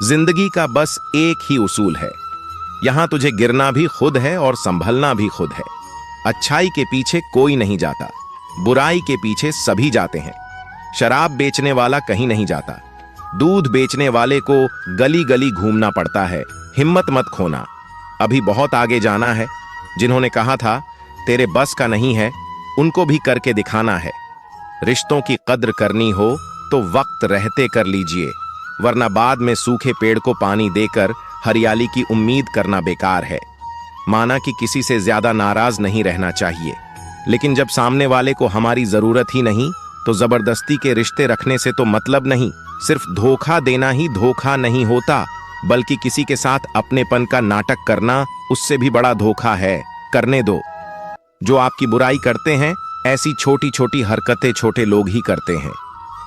जिंदगी का बस एक ही उसूल है, यहां तुझे गिरना भी खुद है और संभलना भी खुद है। अच्छाई के पीछे कोई नहीं जाता, बुराई के पीछे सभी जाते हैं। शराब बेचने वाला कहीं नहीं जाता, दूध बेचने वाले को गली गली घूमना पड़ता है। हिम्मत मत खोना, अभी बहुत आगे जाना है। जिन्होंने कहा था तेरे बस का नहीं है, उनको भी करके दिखाना है। रिश्तों की कद्र करनी हो तो वक्त रहते कर लीजिए, वरना बाद में सूखे पेड़ को पानी देकर हरियाली की उम्मीद करना बेकार है। माना कि किसी से ज्यादा नाराज नहीं रहना चाहिए, लेकिन जब सामने वाले को हमारी जरूरत ही नहीं तो जबरदस्ती के रिश्ते रखने से तो मतलब नहीं। सिर्फ धोखा देना ही धोखा नहीं होता, बल्कि किसी के साथ अपनेपन का नाटक करना उससे भी बड़ा धोखा है। करने दो। जो आपकी बुराई करते हैं, ऐसी छोटी छोटी हरकतें छोटे लोग ही करते हैं।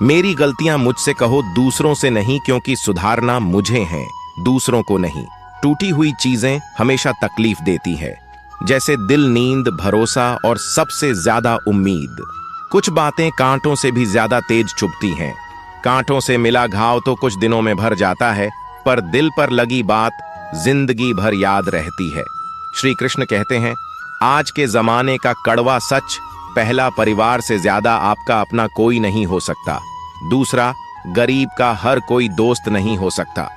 मेरी गलतियां मुझसे कहो, दूसरों से नहीं, क्योंकि सुधारना मुझे है, दूसरों को नहीं। टूटी हुई चीजें हमेशा तकलीफ देती है, जैसे दिल, नींद, भरोसा और सबसे ज्यादा उम्मीद। कुछ बातें कांटों से भी ज्यादा तेज चुभती हैं। कांटों से मिला घाव तो कुछ दिनों में भर जाता है, पर दिल पर लगी बात जिंदगी भर याद रहती है। श्री कृष्ण कहते हैं, आज के जमाने का कड़वा सच, पहला, परिवार से ज्यादा आपका अपना कोई नहीं हो सकता। दूसरा, गरीब का हर कोई दोस्त नहीं हो सकता।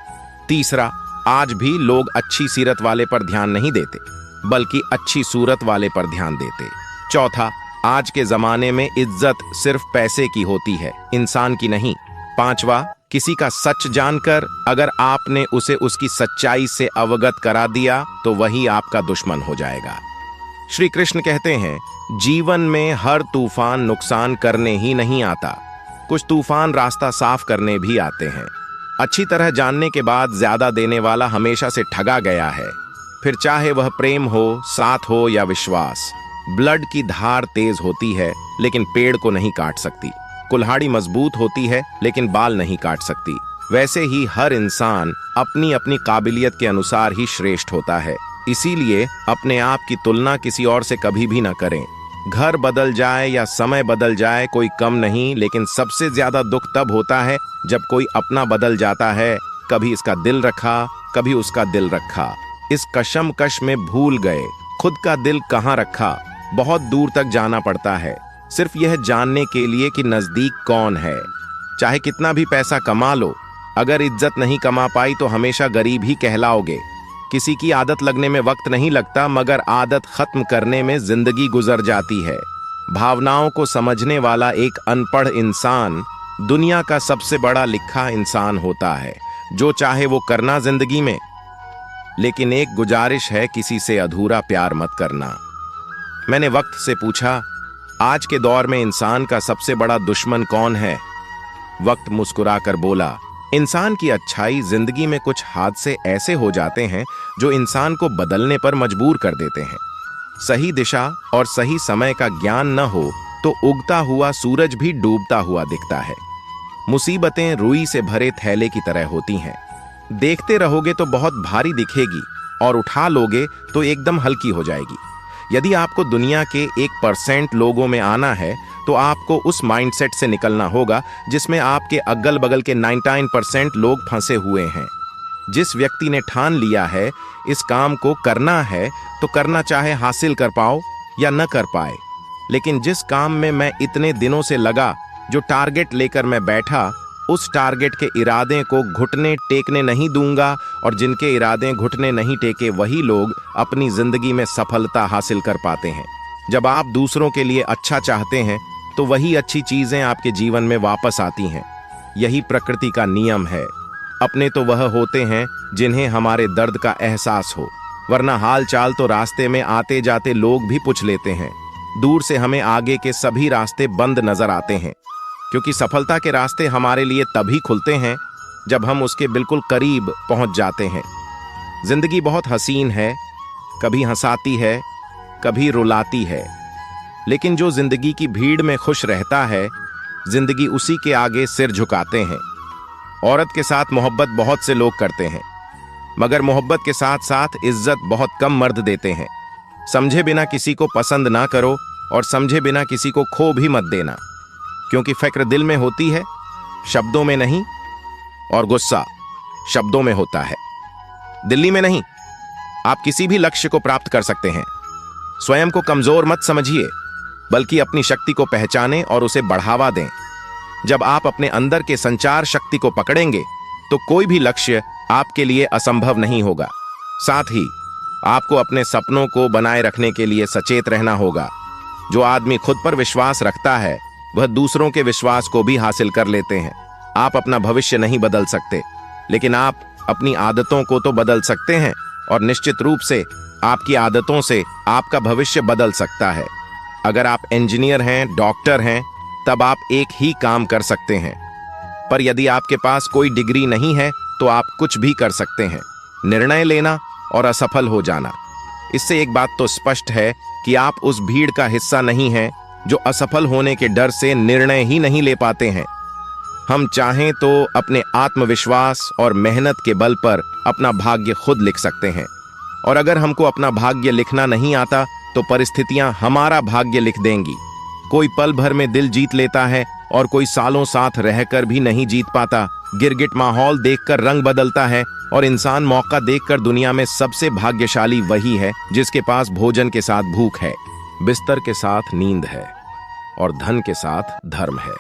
तीसरा, आज भी लोग अच्छी सीरत वाले पर ध्यान नहीं देते, बल्कि अच्छी सूरत वाले पर ध्यान देते। चौथा, आज के जमाने में इज्जत सिर्फ पैसे की होती है, इंसान की नहीं। पांचवा, किसी का सच जानकर अगर आपने उसे उसकी सच्चाई से अवगत करा दिया तो वही आपका दुश्मन हो जाएगा। श्री कृष्ण कहते हैं, जीवन में हर तूफान नुकसान करने ही नहीं आता, कुछ तूफान रास्ता साफ करने भी आते हैं। अच्छी तरह जानने के बाद ज्यादा देने वाला हमेशा से ठगा गया है, फिर चाहे वह प्रेम हो, साथ हो या विश्वास। ब्लड की धार तेज होती है, लेकिन पेड़ को नहीं काट सकती। कुल्हाड़ी मजबूत होती है, लेकिन बाल नहीं काट सकती। वैसे ही हर इंसान अपनी अपनी काबिलियत के अनुसार ही श्रेष्ठ होता है। इसीलिए अपने आप की तुलना किसी और से कभी भी ना करें। घर बदल जाए या समय बदल जाए कोई कम नहीं, लेकिन सबसे ज्यादा दुख तब होता है जब कोई अपना बदल जाता है। कभी इसका दिल रखा, कभी उसका दिल रखा, इस कशमकश में भूल गए खुद का दिल कहाँ रखा। बहुत दूर तक जाना पड़ता है, सिर्फ यह जानने के लिए कि नजदीक कौन है। चाहे कितना भी पैसा कमा लो, अगर इज्जत नहीं कमा पाई तो हमेशा गरीब ही कहलाओगे। किसी की आदत लगने में वक्त नहीं लगता, मगर आदत खत्म करने में जिंदगी गुजर जाती है। भावनाओं को समझने वाला एक अनपढ़ इंसान दुनिया का सबसे बड़ा लिखा इंसान होता है। जो चाहे वो करना जिंदगी में, लेकिन एक गुजारिश है, किसी से अधूरा प्यार मत करना। मैंने वक्त से पूछा, आज के दौर में इंसान का सबसे बड़ा दुश्मन कौन है? वक्त मुस्कुराकर बोला, इंसान की अच्छाई। जिंदगी में कुछ हादसे ऐसे हो जाते हैं जो इंसान को बदलने पर मजबूर कर देते हैं। सही दिशा और सही समय का ज्ञान न हो तो उगता हुआ सूरज भी डूबता हुआ दिखता है। मुसीबतें रुई से भरे थैले की तरह होती हैं। देखते रहोगे तो बहुत भारी दिखेगी, और उठा लोगे तो एकदम हल्की हो जाएगी। यदि आपको दुनिया के 1% लोगों में आना है तो आपको उस माइंडसेट से निकलना होगा जिसमें आपके अगल बगल के 99% लोग फंसे हुए हैं। जिस व्यक्ति ने ठान लिया है इस काम को करना है, तो करना, चाहे हासिल कर पाओ या न कर पाए। लेकिन जिस काम में मैं इतने दिनों से लगा, जो टारगेट लेकर मैं बैठा, उस टारगेट के इरादे को घुटने टेकने नहीं दूंगा। और जिनके इरादे घुटने नहीं टेके, वही लोग अपनी जिंदगी में सफलता हासिल कर पाते हैं। जब आप दूसरों के लिए अच्छा चाहते हैं तो वही अच्छी चीजें आपके जीवन में वापस आती हैं। यही प्रकृति का नियम है। अपने तो वह होते हैं जिन्हें हमारे दर्द का एहसास हो, वरना हाल चाल तो रास्ते में आते जाते लोग भी पूछ लेते हैं। दूर से हमें आगे के सभी रास्ते बंद नजर आते हैं, क्योंकि सफलता के रास्ते हमारे लिए तभी खुलते हैं जब हम उसके बिल्कुल करीब पहुंच जाते हैं। जिंदगी बहुत हसीन है, कभी हंसाती है, कभी रुलाती है, लेकिन जो जिंदगी की भीड़ में खुश रहता है, जिंदगी उसी के आगे सिर झुकाते हैं। औरत के साथ मोहब्बत बहुत से लोग करते हैं, मगर मोहब्बत के साथ साथ इज्जत बहुत कम मर्द देते हैं। समझे बिना किसी को पसंद ना करो, और समझे बिना किसी को खो भी मत देना, क्योंकि फिक्र दिल में होती है, शब्दों में नहीं। और गुस्सा शब्दों में होता है, दिल्ली में नहीं। आप किसी भी लक्ष्य को प्राप्त कर सकते हैं। स्वयं को कमजोर मत समझिए, बल्कि अपनी शक्ति को पहचानें और उसे बढ़ावा दें। जब आप अपने अंदर के संचार शक्ति को पकड़ेंगे तो कोई भी लक्ष्य आपके लिए असंभव नहीं होगा। साथ ही आपको अपने सपनों को बनाए रखने के लिए सचेत रहना होगा। जो आदमी खुद पर विश्वास रखता है वह दूसरों के विश्वास को भी हासिल कर लेते हैं। आप अपना भविष्य नहीं बदल सकते, लेकिन आप अपनी आदतों को तो बदल सकते हैं, और निश्चित रूप से आपकी आदतों से आपका भविष्य बदल सकता है। अगर आप इंजीनियर हैं, डॉक्टर हैं, तब आप एक ही काम कर सकते हैं। पर यदि आपके पास कोई डिग्री नहीं है तो आप कुछ भी कर सकते हैं, निर्णय लेना और असफल हो जाना। इससे एक बात तो स्पष्ट है कि आप उस भीड़ का हिस्सा नहीं हैं जो असफल होने के डर से निर्णय ही नहीं ले पाते हैं। हम चाहें तो अपने आत्मविश्वास और मेहनत के बल पर अपना भाग्य खुद लिख सकते हैं, और अगर हमको अपना भाग्य लिखना नहीं आता तो परिस्थितियां हमारा भाग्य लिख देंगी। कोई पल भर में दिल जीत लेता है और कोई सालों साथ रहकर भी नहीं जीत पाता। गिरगिट माहौल देखकर रंग बदलता है, और इंसान मौका देखकर दुनिया में सबसे भाग्यशाली वही है जिसके पास भोजन के साथ भूख है, बिस्तर के साथ नींद है और धन के साथ धर्म है।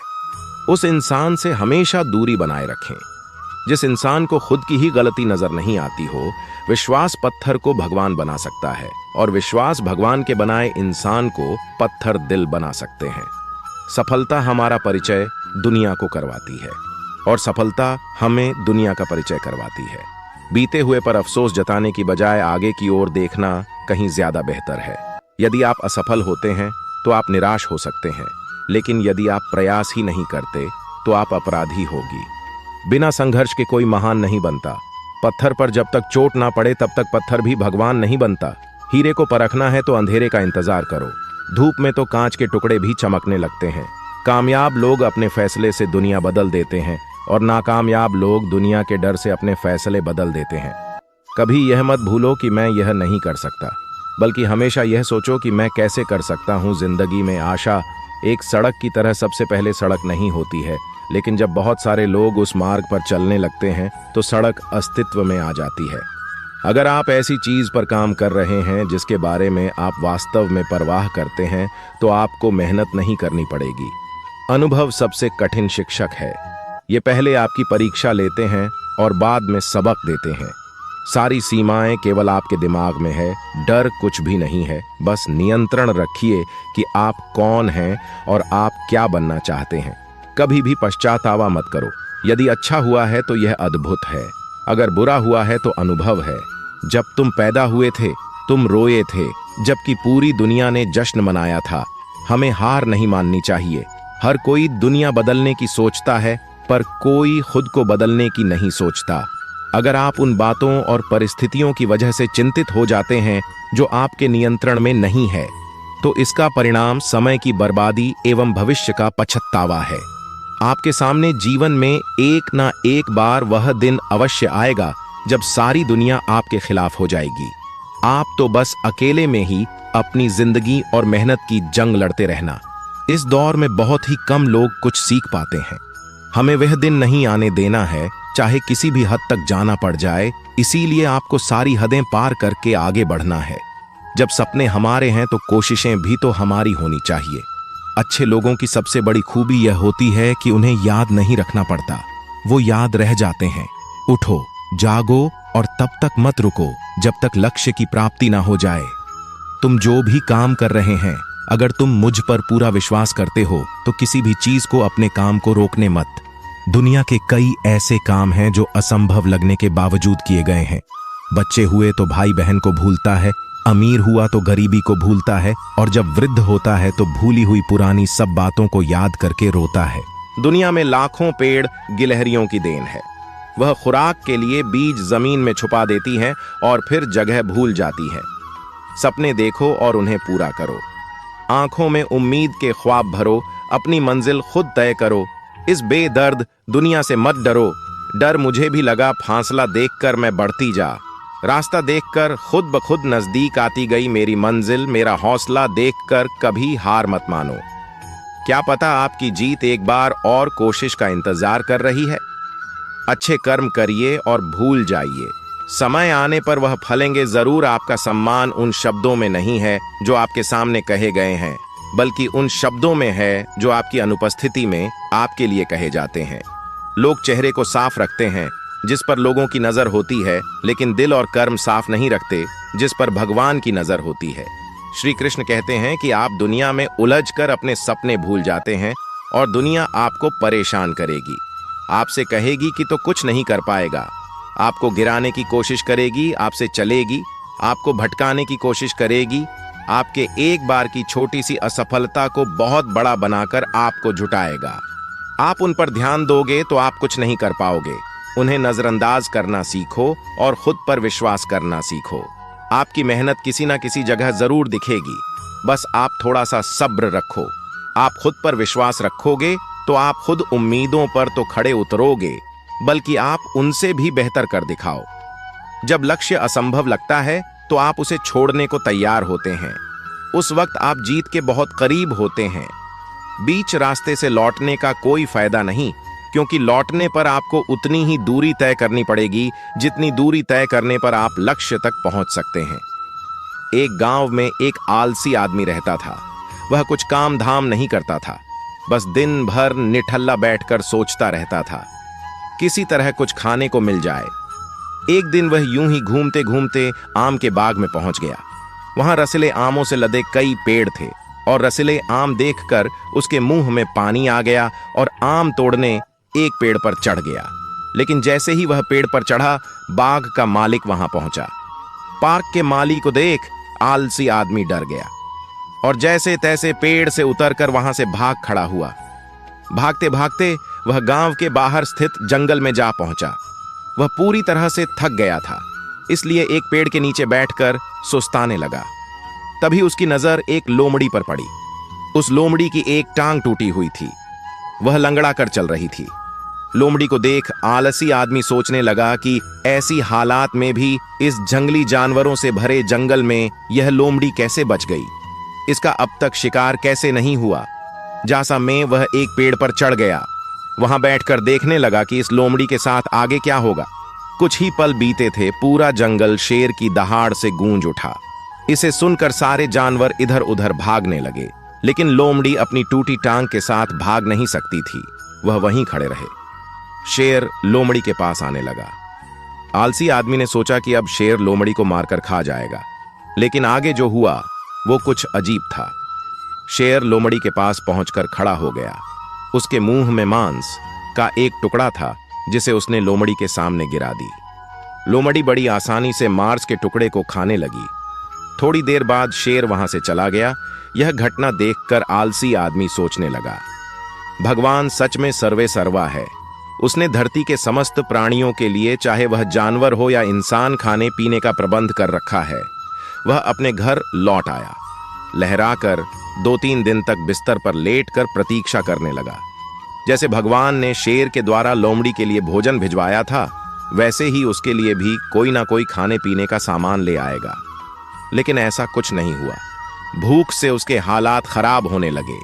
उस इंसान से हमेशा दूरी बनाए रखें। जिस इंसान को खुद की ही गलती नजर नहीं आती हो, विश्वास पत्थर को भगवान बना सकता है, और विश्वास भगवान के बनाए इंसान को पत्थर दिल बना सकते हैं। सफलता हमारा परिचय दुनिया को करवाती है, और सफलता हमें दुनिया का परिचय करवाती है। बीते हुए पर अफसोस जताने की बजाय आगे की ओर देखना कहीं ज्यादा बेहतर है। यदि आप असफल होते हैं तो आप निराश हो सकते हैं, लेकिन यदि आप प्रयास ही नहीं करते तो आप अपराधी होगी। बिना संघर्ष के कोई महान नहीं बनता। पत्थर पर जब तक चोट ना पड़े तब तक पत्थर भी भगवान नहीं बनता। हीरे को परखना है तो अंधेरे का इंतजार करो। धूप में तो कांच के टुकड़े भी चमकने लगते हैं। कामयाब लोग अपने फैसले से दुनिया बदल देते हैं, और नाकामयाब लोग दुनिया के डर से अपने फैसले बदल देते हैं। कभी यह मत भूलो कि मैं यह नहीं कर सकता, बल्कि हमेशा यह सोचो कि मैं कैसे कर सकता हूँ। जिंदगी में आशा एक सड़क की तरह सबसे पहले सड़क नहीं होती है, लेकिन जब बहुत सारे लोग उस मार्ग पर चलने लगते हैं तो सड़क अस्तित्व में आ जाती है। अगर आप ऐसी चीज पर काम कर रहे हैं जिसके बारे में आप वास्तव में परवाह करते हैं, तो आपको मेहनत नहीं करनी पड़ेगी। अनुभव सबसे कठिन शिक्षक है। ये पहले आपकी परीक्षा लेते हैं और बाद में सबक देते हैं। सारी सीमाएं केवल आपके दिमाग में है। डर कुछ भी नहीं है। बस नियंत्रण रखिए कि आप कौन हैं और आप क्या बनना चाहते हैं। कभी भी पश्चातावा मत करो। यदि अच्छा हुआ है तो यह अद्भुत है, अगर बुरा हुआ है तो अनुभव है। जब तुम पैदा हुए थे तुम रोए थे, जबकि पूरी दुनिया ने जश्न मनाया था। हमें हार नहीं माननी चाहिए। हर कोई दुनिया बदलने की सोचता है, पर कोई खुद को बदलने की नहीं सोचता। अगर आप उन बातों और परिस्थितियों की वजह से चिंतित हो जाते हैं जो आपके नियंत्रण में नहीं है, तो इसका परिणाम समय की बर्बादी एवं भविष्य का पछतावा है। आपके सामने जीवन में एक ना एक बार वह दिन अवश्य आएगा जब सारी दुनिया आपके खिलाफ हो जाएगी। आप तो बस अकेले में ही अपनी जिंदगी और मेहनत की जंग लड़ते रहना। इस दौर में बहुत ही कम लोग कुछ सीख पाते हैं। हमें वह दिन नहीं आने देना है, चाहे किसी भी हद तक जाना पड़ जाए। इसीलिए आपको सारी हदें पार करके आगे बढ़ना है। जब सपने हमारे हैं तो कोशिशें भी तो हमारी होनी चाहिए। अच्छे लोगों की सबसे बड़ी खूबी यह होती है कि उन्हें याद नहीं रखना पड़ता, वो याद रह जाते हैं। उठो, जागो और तब तक मत रुको जब तक लक्ष्य की प्राप्ति ना हो जाए। तुम जो भी काम कर रहे हैं, अगर तुम मुझ पर पूरा विश्वास करते हो तो किसी भी चीज को, अपने काम को रोकने मत। दुनिया के कई ऐसे काम हैं जो असंभव लगने के बावजूद किए गए हैं। बच्चे हुए तो भाई बहन को भूलता है, अमीर हुआ तो गरीबी को भूलता है, और जब वृद्ध होता है तो भूली हुई पुरानी सब बातों को याद करके रोता है। दुनिया में लाखों पेड़ गिलहरियों की देन है। वह खुराक के लिए बीज जमीन में छुपा देती हैं और फिर जगह भूल जाती हैं। सपने देखो और उन्हें पूरा करो। आंखों में उम्मीद के ख्वाब भरो, अपनी मंजिल खुद तय करो। इस बेदर्द दुनिया से मत डरो। डर मुझे भी लगा, फासला देखकर मैं बढ़ती जा। रास्ता देखकर खुद ब खुद नजदीक आती गई मेरी मंजिल। मेरा हौसला देखकर कभी हार मत मानो। क्या पता आपकी जीत एक बार और कोशिश का इंतजार कर रही है। अच्छे कर्म करिए और भूल जाइए। समय आने पर वह फलेंगे जरूर। आपका सम्मान उन शब्दों में नहीं है जो आपके सामने कहे गए हैं, बल्कि उन शब्दों में है जो आपकी अनुपस्थिति में आपके लिए कहे जाते हैं। लोग चेहरे को साफ रखते हैं जिस पर लोगों की नजर होती है, लेकिन दिल और कर्म साफ नहीं रखते जिस पर भगवान की नजर होती है। श्री कृष्ण कहते हैं कि आप दुनिया में उलझकर अपने सपने भूल जाते हैं और दुनिया आपको परेशान करेगी। आपसे कहेगी कि तो कुछ नहीं कर पाएगा, आपको गिराने की कोशिश करेगी, आपसे चलेगी, आपको भटकाने की कोशिश करेगी, आपके एक बार की छोटी सी असफलता को बहुत बड़ा बनाकर आपको झुटाएगा। आप उन पर ध्यान दोगे तो आप कुछ नहीं कर पाओगे। उन्हें नजरअंदाज करना सीखो और खुद पर विश्वास करना सीखो। आपकी मेहनत किसी ना किसी जगह जरूर दिखेगी, बस आप थोड़ा सा सब्र रखो। आप खुद पर विश्वास रखोगे तो आप खुद उम्मीदों पर तो खड़े उतरोगे, बल्कि आप उनसे भी बेहतर कर दिखाओ। जब लक्ष्य असंभव लगता है तो आप उसे छोड़ने को तैयार होते हैं। उस वक्त आप जीत के बहुत करीब होते हैं। बीच रास्ते से लौटने का कोई फायदा नहीं, क्योंकि लौटने पर आपको उतनी ही दूरी तय करनी पड़ेगी जितनी दूरी तय करने पर आप लक्ष्य तक पहुंच सकते हैं। एक गांव में एक आलसी आदमी रहता था। वह कुछ काम धाम नहीं करता था, बस दिन भर निठल्ला बैठकर सोचता रहता था किसी तरह कुछ खाने को मिल जाए। एक दिन वह यूं ही घूमते घूमते आम के बाग में पहुंच गया। वहां रसीले आमों से लदे कई पेड़ थे और रसीले आम देखकर उसके मुंह में पानी आ गया और आम तोड़ने एक पेड़ पर चढ़ गया। लेकिन जैसे ही वह पेड़ पर चढ़ा, बाग का मालिक वहां पहुंचा। पार्क के माली को देख आलसी आदमी डर गया और जैसे तैसे पेड़ से उतरकर वहां से भाग खड़ा हुआ। भागते भागते वह गांव के बाहर स्थित जंगल में जा पहुंचा। वह पूरी तरह से थक गया था, इसलिए एक पेड़ के नीचे बैठकर सुस्ताने लगा। तभी उसकी नजर एक लोमड़ी पर पड़ी। उस लोमड़ी की एक टांग टूटी हुई थी, वह लंगड़ा कर चल रही थी। लोमड़ी को देख आलसी आदमी सोचने लगा कि ऐसी हालात में भी इस जंगली जानवरों से भरे जंगल में यह लोमड़ी कैसे बच गई, इसका अब तक शिकार कैसे नहीं हुआ। जैसा में वह एक पेड़ पर चढ़ गया, वहां बैठकर देखने लगा कि इस लोमड़ी के साथ आगे क्या होगा। कुछ ही पल बीते थे, पूरा जंगल शेर की दहाड़ से गूंज उठा। इसे सुनकर सारे जानवर इधर उधर भागने लगे, लेकिन लोमड़ी अपनी टूटी टांग के साथ भाग नहीं सकती थी। वह वहीं खड़े रहे। शेर लोमड़ी के पास आने लगा। आलसी आदमी ने सोचा कि अब शेर लोमड़ी को मारकर खा जाएगा, लेकिन आगे जो हुआ वो कुछ अजीब था। शेर लोमड़ी के पास पहुंचकर खड़ा हो गया। उसके मुंह में मांस का एक टुकड़ा था जिसे उसने लोमड़ी के सामने गिरा दी। लोमड़ी बड़ी आसानी से मांस के टुकड़े को खाने लगी। थोड़ी देर बाद शेर वहां से चला गया। यह घटना देखकर आलसी आदमी सोचने लगा, भगवान सच में सर्वे सर्वा है। उसने धरती के समस्त प्राणियों के लिए, चाहे वह जानवर हो या इंसान, खाने पीने का प्रबंध कर रखा है। वह अपने घर लौट आया। लहराकर 2-3 दिन तक बिस्तर पर लेटकर प्रतीक्षा करने लगा। जैसे भगवान ने शेर के द्वारा लोमड़ी के लिए भोजन भिजवाया था, वैसे ही उसके लिए भी कोई ना कोई खाने पीने का सामान ले आएगा। लेकिन ऐसा कुछ नहीं हुआ। भूख से उसके हालात खराब होने लगे।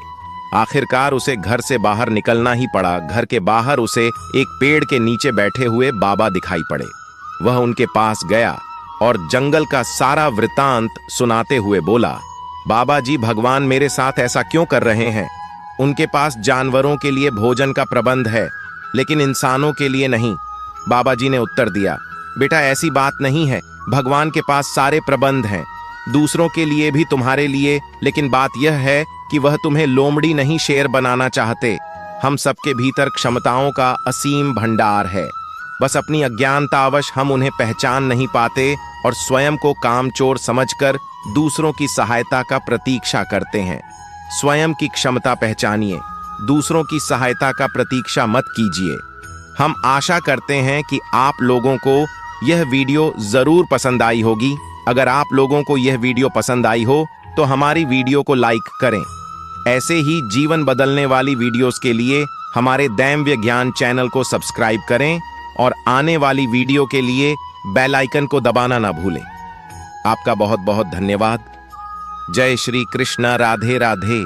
आखिरकार उसे घर से बाहर निकलना ही पड़ा। घर के बाहर उसे एक पेड़ के नीचे बैठे हुए बाबा दिखाई पड़े। वह उनके पास गया और जंगल का सारा वृतांत सुनाते हुए बोला, बाबा जी, भगवान मेरे साथ ऐसा क्यों कर रहे हैं? उनके पास जानवरों के लिए भोजन का प्रबंध है, लेकिन इंसानों के लिए नहीं। बाबा जी ने उत्तर दिया, बेटा ऐसी बात नहीं है। भगवान के पास सारे प्रबंध हैं, दूसरों के लिए भी, तुम्हारे लिए। लेकिन बात यह है कि वह तुम्हें लोमड़ी नहीं शेर बनाना चाहते। हम सबके भीतर क्षमताओं का असीम भंडार है, बस अपनी अज्ञानतावश हम उन्हें पहचान नहीं पाते और स्वयं को कामचोर समझकर दूसरों की सहायता का प्रतीक्षा करते हैं। स्वयं की क्षमता पहचानिए, दूसरों की सहायता का प्रतीक्षा मत कीजिए। हम आशा करते हैं कि आप लोगों को यह वीडियो जरूर पसंद आई होगी। अगर आप लोगों को यह वीडियो पसंद आई हो तो हमारी वीडियो को लाइक करें। ऐसे ही जीवन बदलने वाली वीडियोस के लिए हमारे दैव्य ज्ञान चैनल को सब्सक्राइब करें और आने वाली वीडियो के लिए बेल आइकन को दबाना ना भूलें। आपका बहुत बहुत धन्यवाद। जय श्री कृष्ण। राधे राधे।